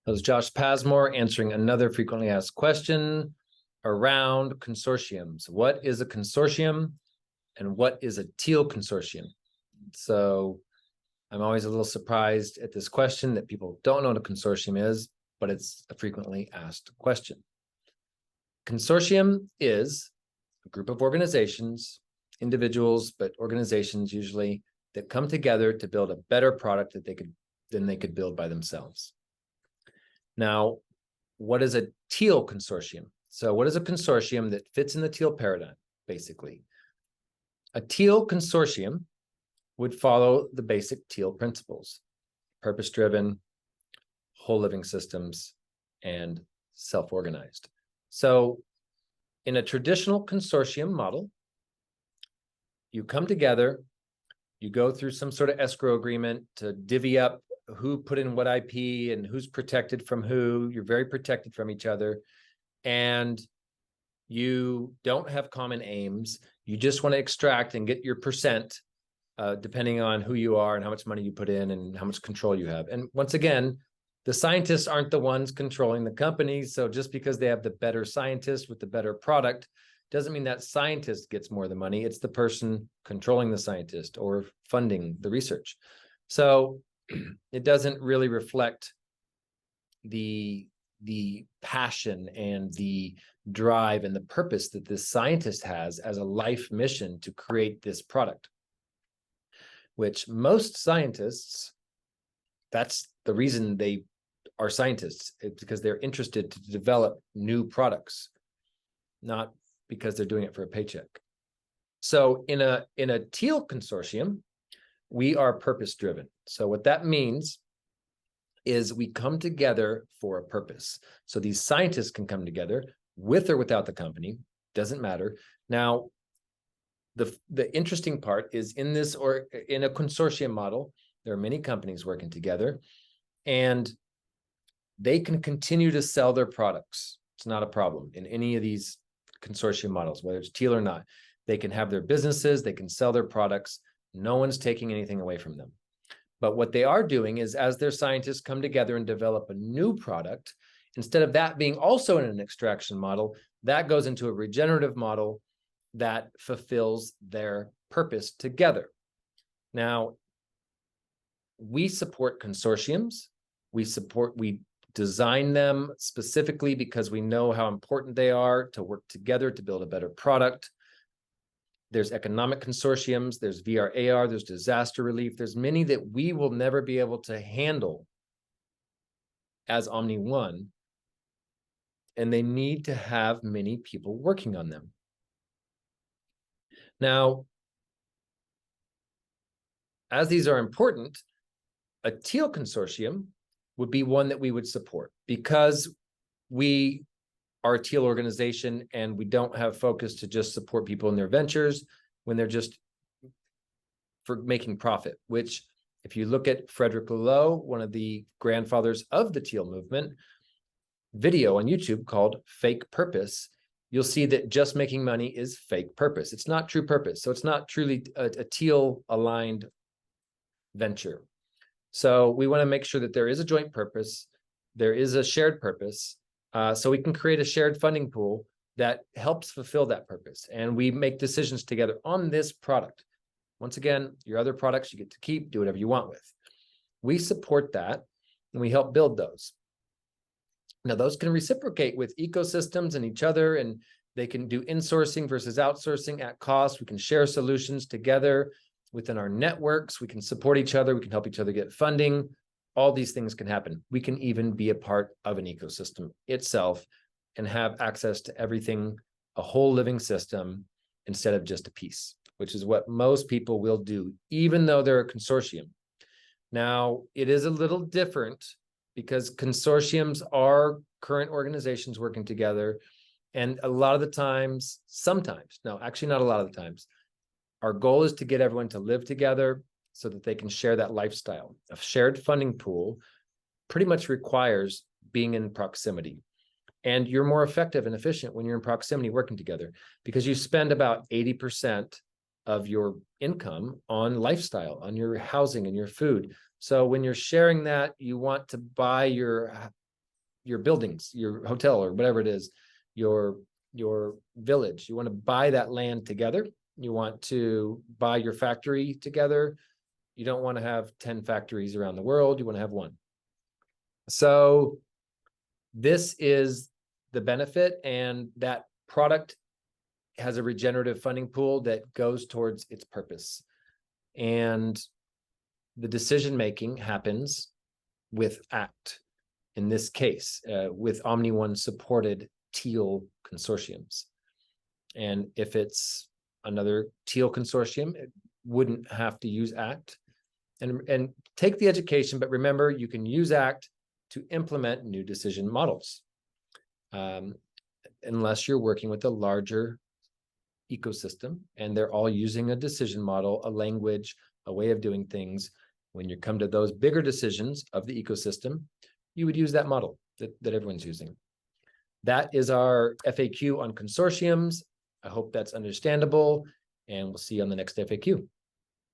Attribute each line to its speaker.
Speaker 1: That was Josh Pasmore answering another frequently asked question around consortiums. What is a consortium and what is a teal consortium? So I'm always a little surprised at this question that people don't know what a consortium is, but it's a frequently asked question. Consortium is a group of organizations, individuals, but organizations usually, that come together to build a better product than they could build by themselves. Now, what is a teal consortium? So what is a consortium that fits in the teal paradigm, basically? A teal consortium would follow the basic teal principles: purpose-driven, whole living systems, and self-organized. So in a traditional consortium model, you come together, you go through some sort of escrow agreement to divvy up who put in what IP and who's protected from who. You're very protected from each other. And you don't have common aims. You just want to extract and get your percent, depending on who you are and how much money you put in and how much control you have. And once again, the scientists aren't the ones controlling the company. So just because they have the better scientist with the better product doesn't mean that scientist gets more of the money. It's the person controlling the scientist or funding the research. So it doesn't really reflect the passion and the drive and the purpose that this scientist has as a life mission to create this product, which most scientists, that's the reason they are scientists. It's because they're interested to develop new products, not because they're doing it for a paycheck. So in a teal consortium, we are purpose-driven. So what that means is we come together for a purpose. So these scientists can come together with or without the company, doesn't matter. Now, the interesting part is in a consortium model, there are many companies working together, and they can continue to sell their products. It's not a problem in any of these consortium models, whether it's teal or not. They can have their businesses, they can sell their products. No one's taking anything away from them. But what they are doing is, as their scientists come together and develop a new product, instead of that being also in an extraction model, that goes into a regenerative model that fulfills their purpose together. Now, we support consortiums. We design them specifically because we know how important they are to work together to build a better product. There's economic consortiums, there's VR/AR, there's disaster relief. There's many that we will never be able to handle as OmniOne, and they need to have many people working on them. Now, as these are important, a teal consortium would be one that we would support because we are a teal organization and we don't have focus to just support people in their ventures when they're just for making profit, which if you look at Frederick Laloux, one of the grandfathers of the teal movement, video on YouTube called Fake Purpose, you'll see that just making money is fake purpose. It's not true purpose. So it's not truly a teal aligned venture. So we want to make sure that there is a joint purpose, there is a shared purpose, so we can create a shared funding pool that helps fulfill that purpose. And we make decisions together on this product. Once again, your other products you get to keep, do whatever you want with. We support that and we help build those. Now, those can reciprocate with ecosystems and each other, and they can do insourcing versus outsourcing at cost. We can share solutions together within our networks. We can support each other. We can help each other get funding. All these things can happen. We can even be a part of an ecosystem itself and have access to everything, a whole living system, instead of just a piece, which is what most people will do, even though they're a consortium. Now, it is a little different because consortiums are current organizations working together. And a lot of the times, sometimes, no, actually not a lot of the times, our goal is to get everyone to live together so that they can share that lifestyle. A shared funding pool pretty much requires being in proximity. And you're more effective and efficient when you're in proximity working together because you spend about 80% of your income on lifestyle, on your housing and your food. So when you're sharing that, you want to buy your your buildings, your hotel, or whatever it is, your village. You want to buy that land together. You want to buy your factory together. You don't want to have 10 factories around the world. You want to have one. So this is the benefit, and that product has a regenerative funding pool that goes towards its purpose. And the decision-making happens with ACT, in this case, with OmniOne supported teal consortiums. And if it's another teal consortium, it wouldn't have to use ACT. And take the education, but remember, you can use ACT to implement new decision models, unless you're working with a larger ecosystem and they're all using a decision model, a language, a way of doing things. When you come to those bigger decisions of the ecosystem, you would use that model that everyone's using. That is our FAQ on consortiums. I hope that's understandable, and we'll see you on the next FAQ.